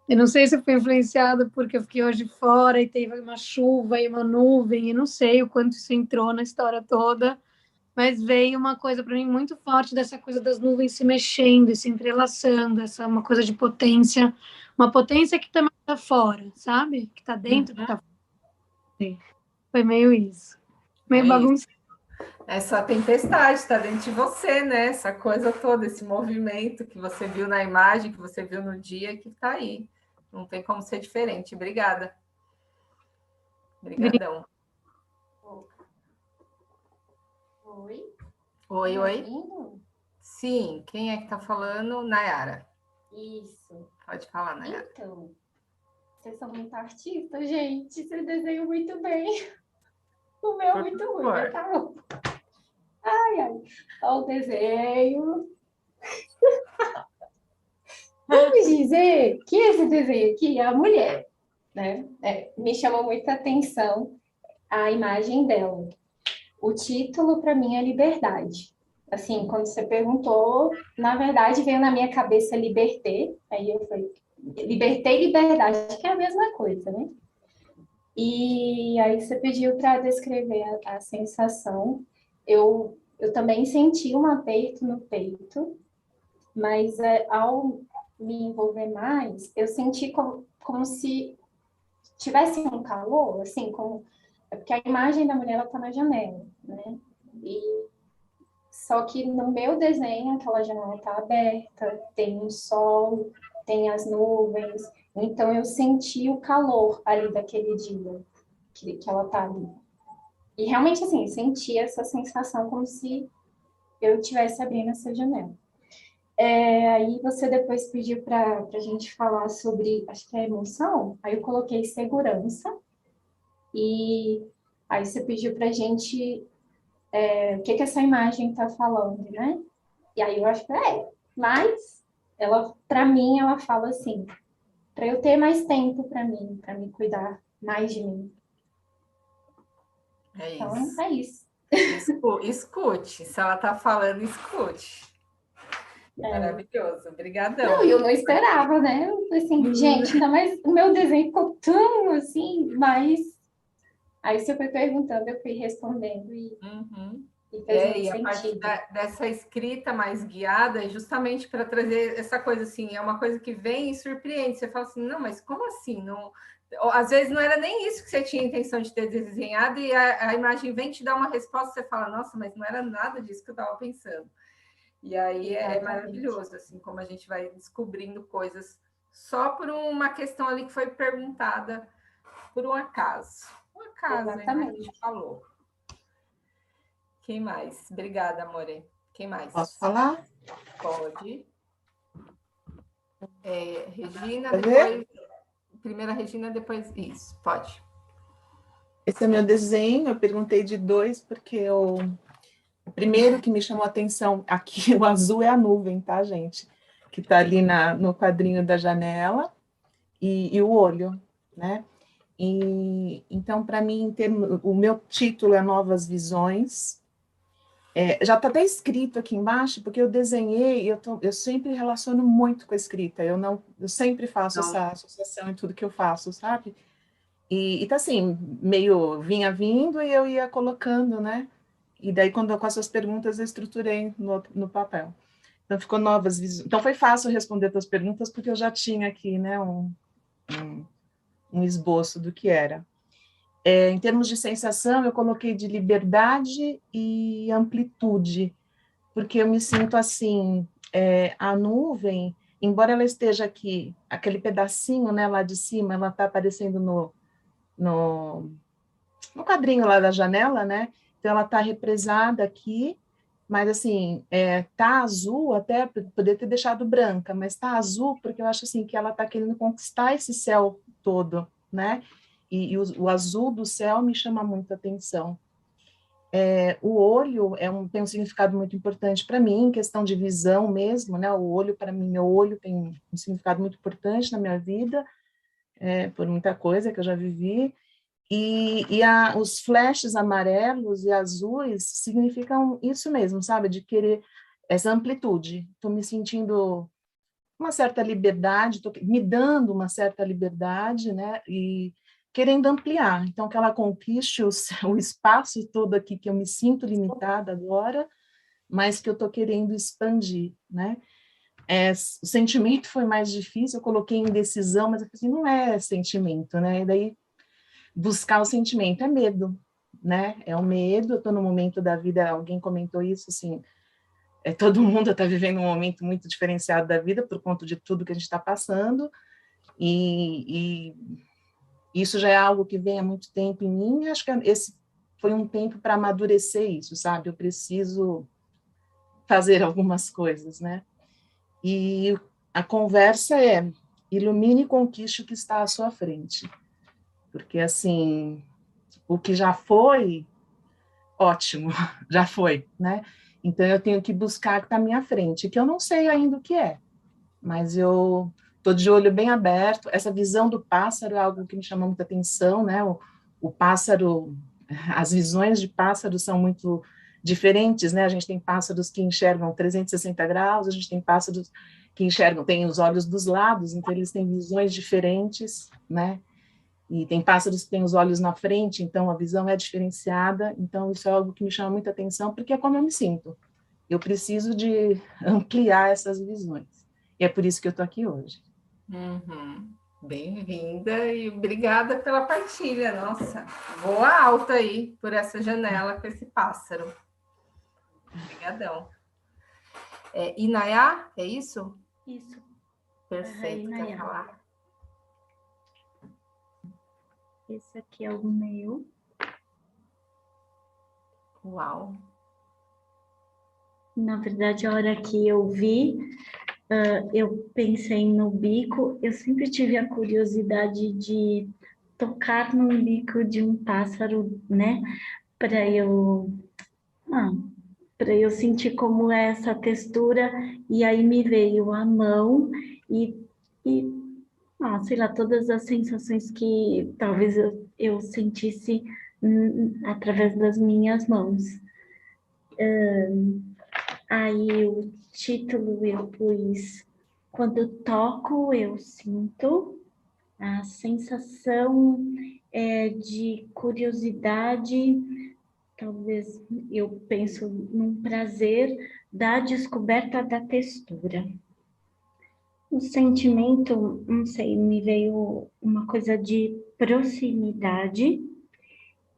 Speaker 5: Eu não sei se eu fui influenciada porque eu fiquei hoje fora e teve uma chuva e uma nuvem, e não sei o quanto isso entrou na história toda, mas veio uma coisa para mim muito forte dessa coisa das nuvens se mexendo e se entrelaçando, essa uma coisa de potência, uma potência que também está fora, sabe? Que está dentro, que está fora. Foi meio isso. Meio bagunçado.
Speaker 2: Essa tempestade está dentro de você, né? Essa coisa toda, esse movimento que você viu na imagem, que você viu no dia, que está aí. Não tem como ser diferente. Obrigada. Obrigadão.
Speaker 6: Oi?
Speaker 2: Oi, oi.
Speaker 6: Ouvindo?
Speaker 2: Sim, quem é que está falando? Nayara.
Speaker 6: Isso.
Speaker 2: Pode falar, Nayara.
Speaker 6: Então, vocês são muito artistas, gente. Vocês desenham muito bem. O meu é muito ruim, mas tá bom. Ai, ai. Olha o desenho. Vamos dizer que esse desenho aqui é a mulher, né? Me chamou muita atenção a imagem dela. O título, para mim, é Liberdade. Assim, quando você perguntou, na verdade, veio na minha cabeça Liberté. Aí eu falei, Liberté e Liberdade, que é a mesma coisa, né? E aí você pediu para descrever a sensação. Eu também senti um aperto no peito, mas ao me envolver mais, eu senti como se tivesse um calor, assim, porque a imagem da mulher está na janela, né? Só que no meu desenho, aquela janela está aberta, tem o sol, tem as nuvens, então eu senti o calor ali daquele dia que ela está ali. E realmente, assim, senti essa sensação como se eu estivesse abrindo essa janela. Aí você depois pediu para a gente falar sobre, acho que é emoção, aí eu coloquei segurança, e aí você pediu para a gente o que essa imagem está falando, né? E aí eu acho que mas ela, para mim, ela fala assim, para eu ter mais tempo para mim, para me cuidar mais de mim.
Speaker 2: É
Speaker 6: então,
Speaker 2: isso.
Speaker 6: é isso.
Speaker 2: Escute. Se ela está falando, escute. Maravilhoso. Obrigadão.
Speaker 6: Não, eu não esperava, né? Eu falei assim, gente, ainda mais o meu desenho ficou tão assim, mas aí você foi perguntando, eu fui respondendo e fez muito
Speaker 2: E a
Speaker 6: sentido.
Speaker 2: parte dessa escrita mais guiada é justamente para trazer essa coisa assim, é uma coisa que vem e surpreende. Você fala assim, não, mas como assim? Não... Às vezes não era nem isso que você tinha intenção de ter desenhado, e a imagem vem te dar uma resposta, você fala, nossa, mas não era nada disso que eu estava pensando. E aí é maravilhoso, assim, como a gente vai descobrindo coisas só por uma questão ali que foi perguntada por um acaso. Um acaso, hein,
Speaker 6: Exatamente.
Speaker 2: a gente falou. Quem mais? Obrigada, Amore. Quem mais?
Speaker 7: Posso falar?
Speaker 2: Pode. Regina,
Speaker 7: Quer ver?
Speaker 2: depois... Primeiro a Regina, depois... Isso, pode.
Speaker 7: Esse é meu desenho, eu perguntei de dois, porque o primeiro que me chamou a atenção, aqui o azul é a nuvem, tá, gente? Que tá ali no quadrinho da janela, e o olho, né? E, então, para mim, o meu título é Novas Visões. Já está até escrito aqui embaixo, porque eu desenhei, eu sempre relaciono muito com a escrita, eu sempre faço essa associação em tudo que eu faço, sabe? E tá assim, meio vinha vindo e eu ia colocando, né? E daí, com as suas perguntas, eu estruturei no papel. Então, ficou Novas Visões. Então, foi fácil responder as tuas perguntas, porque eu já tinha aqui, né, um esboço do que era. Em termos de sensação, eu coloquei de liberdade e amplitude, porque eu me sinto assim, a nuvem, embora ela esteja aqui, aquele pedacinho, né, lá de cima, ela está aparecendo no quadrinho lá da janela, né, então ela está represada aqui, mas assim, tá azul, até poder ter deixado branca, mas tá azul porque eu acho assim que ela está querendo conquistar esse céu todo, né, e o azul do céu me chama muito a atenção. O olho tem um significado muito importante para mim, em questão de visão mesmo, né? O olho, para mim, meu olho tem um significado muito importante na minha vida, por muita coisa que eu já vivi, e os flashes amarelos e azuis significam isso mesmo, sabe? De querer essa amplitude. Estou me sentindo uma certa liberdade, estou me dando uma certa liberdade, né? E querendo ampliar. Então, que ela conquiste o espaço todo aqui, que eu me sinto limitada agora, mas que eu estou querendo expandir, né? O sentimento foi mais difícil, eu coloquei indecisão, mas eu falei assim, não é sentimento, né? E daí, buscar o sentimento é medo, né? É o medo, eu estou no momento da vida, alguém comentou isso, assim, todo mundo está vivendo um momento muito diferenciado da vida por conta de tudo que a gente está passando, e isso já é algo que vem há muito tempo em mim, acho que esse foi um tempo para amadurecer isso, sabe? Eu preciso fazer algumas coisas, né? E a conversa é: ilumine e conquiste o que está à sua frente. Porque, assim, o que já foi, ótimo, já foi, né? Então, eu tenho que buscar o que está à minha frente, que eu não sei ainda o que é, mas eu estou de olho bem aberto. Essa visão do pássaro é algo que me chamou muita atenção, né? O pássaro, as visões de pássaro são muito diferentes, né? A gente tem pássaros que enxergam 360 graus, a gente tem pássaros que enxergam, tem os olhos dos lados, então eles têm visões diferentes, né? E tem pássaros que têm os olhos na frente, então a visão é diferenciada. Então isso é algo que me chama muita atenção, porque é como eu me sinto. Eu preciso de ampliar essas visões. E é por isso que eu estou aqui hoje.
Speaker 2: Uhum. Bem-vinda e obrigada pela partilha. Nossa, voa alta aí por essa janela com esse pássaro. Obrigadão. Inayá, é isso?
Speaker 8: Isso.
Speaker 2: Perfeito, quer
Speaker 8: Inayá.
Speaker 2: falar?
Speaker 8: Esse aqui é o meu.
Speaker 2: Uau.
Speaker 8: Na verdade, a hora que eu vi, eu pensei no bico. Eu sempre tive a curiosidade de tocar no bico de um pássaro, né? Para eu sentir como é essa textura. E aí me veio a mão e sei lá, todas as sensações que talvez eu sentisse através das minhas mãos. Aí o título eu pus: quando eu toco, eu sinto a sensação de curiosidade, talvez eu penso num prazer da descoberta da textura. O sentimento, não sei, me veio uma coisa de proximidade,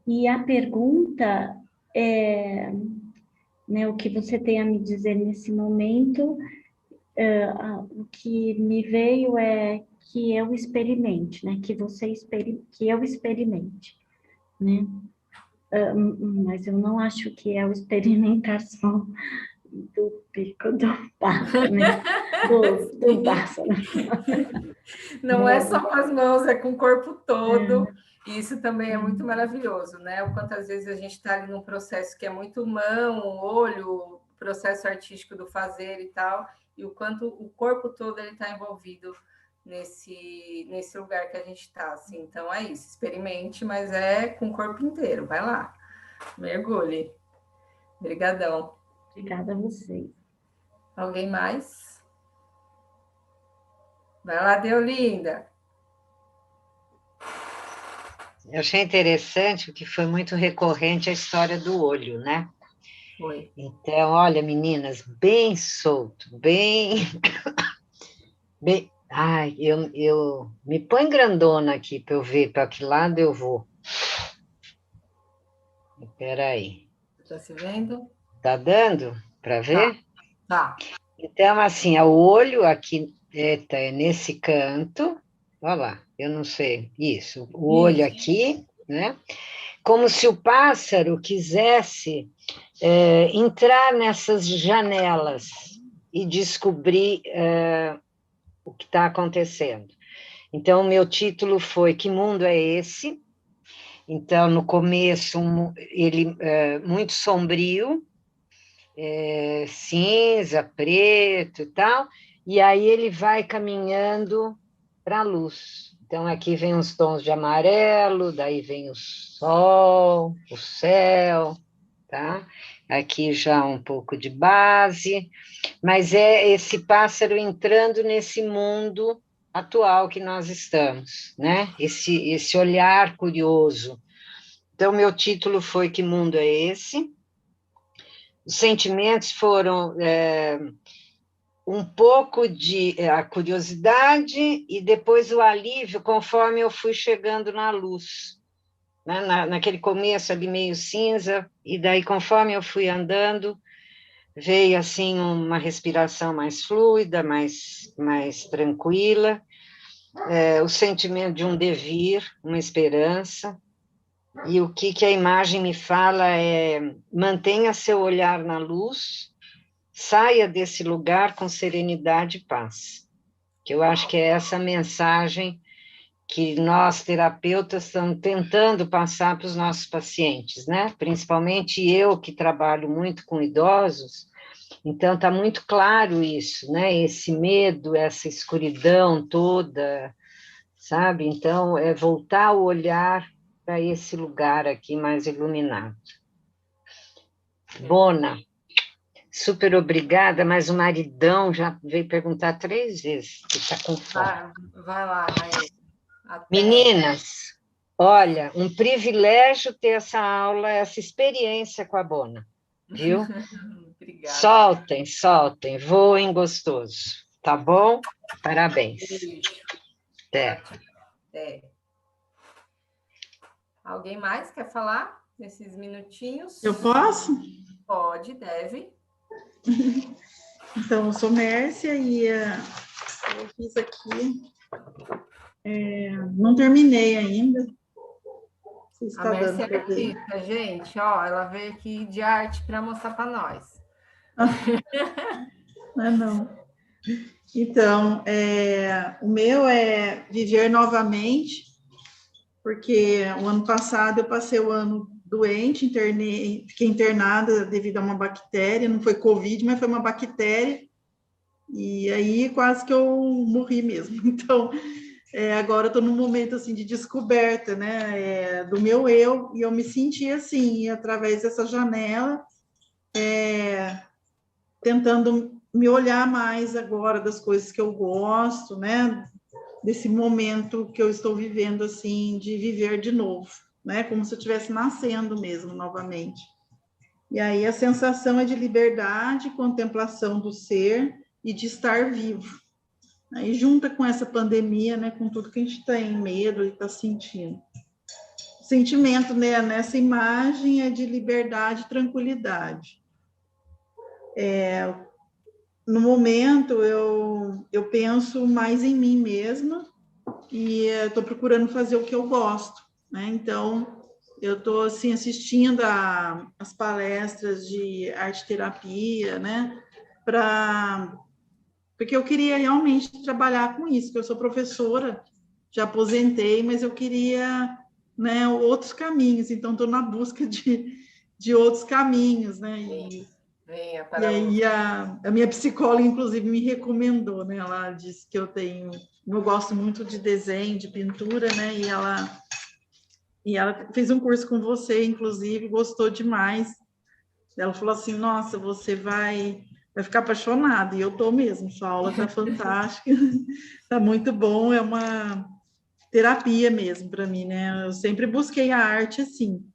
Speaker 8: e a pergunta é, né, o que você tem a me dizer nesse momento, o que me veio é que eu experimente, né? Que eu experimente, né? Mas eu não acho que é o experimentar só do bico do pato, né? Do pássaro.
Speaker 2: Não é só com as mãos, é com o corpo todo. E isso também é muito maravilhoso, né? O quanto às vezes a gente está ali num processo que é muito mão, olho, processo artístico do fazer e tal, e o quanto o corpo todo ele está envolvido nesse lugar que a gente está. Assim. Então é isso, experimente, mas é com o corpo inteiro. Vai lá, mergulhe. Obrigadão.
Speaker 8: Obrigada a vocês.
Speaker 2: Alguém mais? Vai lá, Deolinda.
Speaker 9: Eu achei interessante porque foi muito recorrente a história do olho, né?
Speaker 2: Foi.
Speaker 9: Então, olha, meninas, bem solto, bem... Ai, eu me põe grandona aqui para eu ver para que lado eu vou. Espera aí.
Speaker 2: Está se vendo?
Speaker 9: Tá dando para ver?
Speaker 2: Tá.
Speaker 9: Então, assim, o olho aqui tá nesse canto. Olha lá, eu não sei. Isso, o olho aqui, né? Como se o pássaro quisesse entrar nessas janelas e descobrir o que está acontecendo. Então, o meu título foi Que Mundo é Esse? Então, no começo, ele muito sombrio, cinza, preto e tal, e aí ele vai caminhando para a luz. Então, aqui vem os tons de amarelo, daí vem o sol, o céu, tá? Aqui já um pouco de base, mas é esse pássaro entrando nesse mundo atual que nós estamos, né? Esse olhar curioso. Então, meu título foi Que Mundo é Esse? Os sentimentos foram um pouco de a curiosidade e depois o alívio, conforme eu fui chegando na luz. Né? Naquele começo ali meio cinza, e daí conforme eu fui andando, veio assim uma respiração mais fluida, mais tranquila, o sentimento de um devir, uma esperança, e o que a imagem me fala é: mantenha seu olhar na luz, saia desse lugar com serenidade e paz. Que eu acho que é essa mensagem que nós, terapeutas, estamos tentando passar para os nossos pacientes, né? Principalmente eu, que trabalho muito com idosos, então está muito claro isso, né? Esse medo, essa escuridão toda, sabe? Então, é voltar o olhar para esse lugar aqui mais iluminado. Bona, super obrigada, mas o maridão já veio perguntar 3 vezes, que está com fome.
Speaker 2: Vai lá, Raíssa.
Speaker 9: Meninas, olha, um privilégio ter essa aula, essa experiência com a Bona, viu?
Speaker 2: Obrigada.
Speaker 9: Soltem, voem gostoso, tá bom? Parabéns. Até.
Speaker 2: Alguém mais quer falar nesses minutinhos?
Speaker 10: Eu posso?
Speaker 2: Pode, deve.
Speaker 10: Então, eu sou Mércia e eu fiz aqui, não terminei ainda.
Speaker 2: A Mércia é artista, gente, ó, ela veio aqui de arte para mostrar para nós.
Speaker 10: Não. Então, o meu é viver novamente, porque o ano passado eu passei o ano doente, fiquei internada devido a uma bactéria, não foi Covid, mas foi uma bactéria, e aí quase que eu morri mesmo. Então, agora eu estou num momento assim de descoberta, né, do meu eu, e eu me senti assim, através dessa janela, tentando me olhar mais agora das coisas que eu gosto, né, desse momento que eu estou vivendo, assim, de viver de novo, né, como se eu estivesse nascendo mesmo, novamente. E aí a sensação é de liberdade, contemplação do ser e de estar vivo. Aí junta com essa pandemia, né, com tudo que a gente tem medo e está sentindo. O sentimento, né, nessa imagem é de liberdade e tranquilidade. No momento, eu penso mais em mim mesma, e estou procurando fazer o que eu gosto, né? Então, eu estou assim, assistindo as palestras de arte-terapia, né? Porque eu queria realmente trabalhar com isso, que eu sou professora, já aposentei, mas eu queria, né, outros caminhos, então estou na busca de outros caminhos, né?
Speaker 2: Venha
Speaker 10: E
Speaker 2: para
Speaker 10: aí a minha psicóloga, inclusive, me recomendou, né? Ela disse que eu gosto muito de desenho, de pintura, né? E ela fez um curso com você, inclusive, gostou demais. Ela falou assim, nossa, você vai ficar apaixonada, e eu tô mesmo, sua aula tá fantástica, tá muito bom, é uma terapia mesmo para mim, né? Eu sempre busquei a arte assim,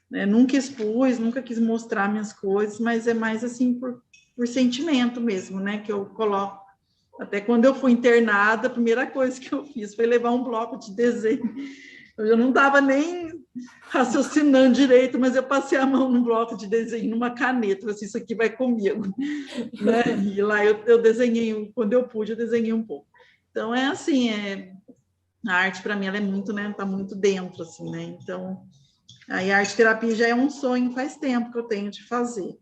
Speaker 10: né? Nunca expus, nunca quis mostrar minhas coisas, mas é mais assim por sentimento mesmo, né? Que eu coloco. Até quando eu fui internada, a primeira coisa que eu fiz foi levar um bloco de desenho. Eu não estava nem raciocinando direito, mas eu passei a mão num bloco de desenho, numa caneta, assim, isso aqui vai comigo, né? E lá eu desenhei, quando eu pude, eu desenhei um pouco. Então, é assim, a arte para mim ela é muito, né? Tá muito dentro, assim, né? Então, aí a arte-terapia já é um sonho faz tempo que eu tenho de fazer,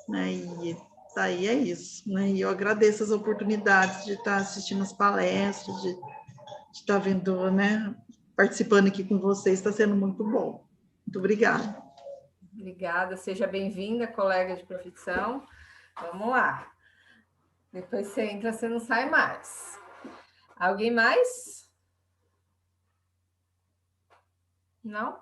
Speaker 10: né? E daí é isso, né? E eu agradeço as oportunidades de estar assistindo as palestras, de estar vendo, né? Participando aqui com vocês, está sendo muito bom. Muito obrigada.
Speaker 2: Obrigada, seja bem-vinda, colega de profissão. Vamos lá. Depois você entra, você não sai mais. Alguém mais? Não?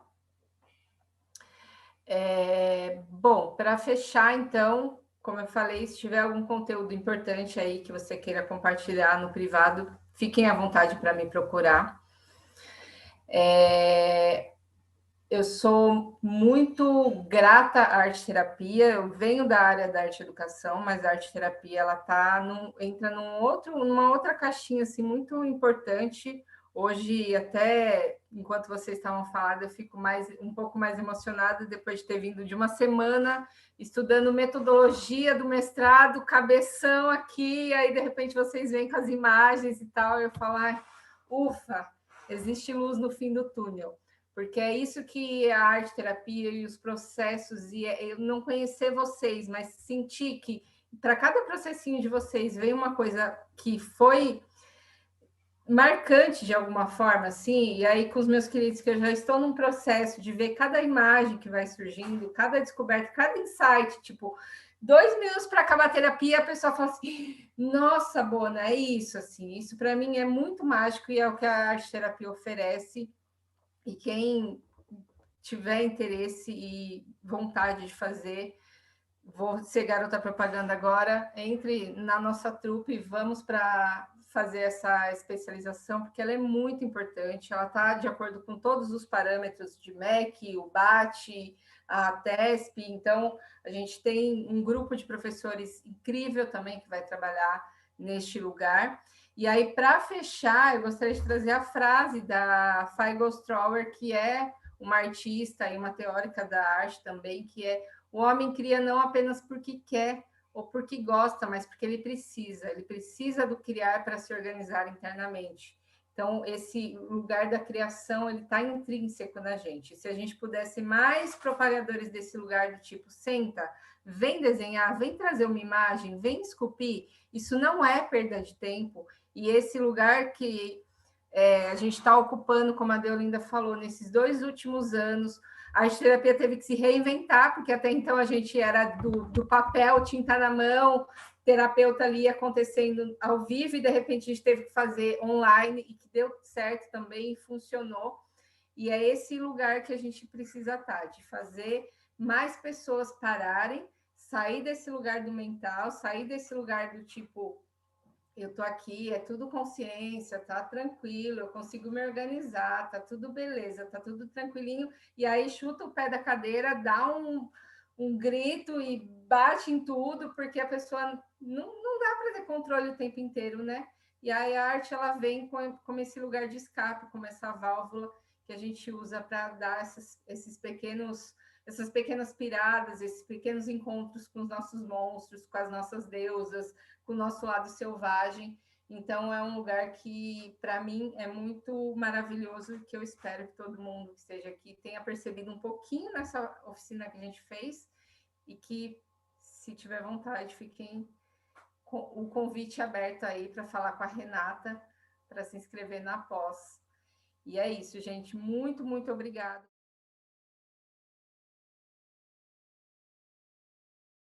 Speaker 2: Bom, para fechar, então, como eu falei, se tiver algum conteúdo importante aí que você queira compartilhar no privado, fiquem à vontade para me procurar. Eu sou muito grata à arte-terapia, eu venho da área da arte-educação, mas a arte-terapia ela entra numa outra caixinha assim, muito importante. Hoje, até enquanto vocês estavam falando, eu fico um pouco mais emocionada depois de ter vindo de uma semana estudando metodologia do mestrado, cabeção aqui, aí de repente vocês vêm com as imagens e tal, eu falo, ufa, existe luz no fim do túnel. Porque é isso que a arte-terapia e os processos, e eu não conhecer vocês, mas sentir que para cada processinho de vocês vem uma coisa que foi marcante de alguma forma, assim, e aí com os meus queridos que eu já estou num processo de ver cada imagem que vai surgindo, cada descoberta, cada insight, tipo, 2 minutos para acabar a terapia, a pessoa fala assim, nossa, Bona, é isso, assim, isso para mim é muito mágico e é o que a arte-terapia oferece. E quem tiver interesse e vontade de fazer, vou ser garota propaganda agora, entre na nossa trupe e vamos para fazer essa especialização, porque ela é muito importante, ela está de acordo com todos os parâmetros de MEC, o BAT, a TESP, então a gente tem um grupo de professores incrível também que vai trabalhar neste lugar. E aí, para fechar, eu gostaria de trazer a frase da Fay Gostrower, que é uma artista e uma teórica da arte também, que é: o homem cria não apenas porque quer ou porque gosta, mas porque ele precisa do criar para se organizar internamente. Então, esse lugar da criação, ele está intrínseco na gente. Se a gente pudesse mais propagadores desse lugar do tipo, senta, vem desenhar, vem trazer uma imagem, vem esculpir, isso não é perda de tempo. E esse lugar que a gente está ocupando, como a Deolinda falou, nesses 2 últimos anos, a arte-terapia teve que se reinventar, porque até então a gente era do papel, tinta na mão, terapeuta ali acontecendo ao vivo, e de repente a gente teve que fazer online, e que deu certo também, funcionou. E é esse lugar que a gente precisa estar, de fazer mais pessoas pararem, sair desse lugar do mental, sair desse lugar do tipo, eu tô aqui, é tudo consciência, tá tranquilo, eu consigo me organizar, tá tudo beleza, tá tudo tranquilinho, e aí chuta o pé da cadeira, dá um grito e bate em tudo, porque a pessoa não dá para ter controle o tempo inteiro, né? E aí a arte, ela vem como esse lugar de escape, como essa válvula que a gente usa para dar essas pequenas piradas, esses pequenos encontros com os nossos monstros, com as nossas deusas, com o nosso lado selvagem. Então, é um lugar que, para mim, é muito maravilhoso, que eu espero que todo mundo que esteja aqui tenha percebido um pouquinho nessa oficina que a gente fez e que, se tiver vontade, fiquem com o convite aberto aí para falar com a Renata, para se inscrever na pós. E é isso, gente. Muito, muito obrigada.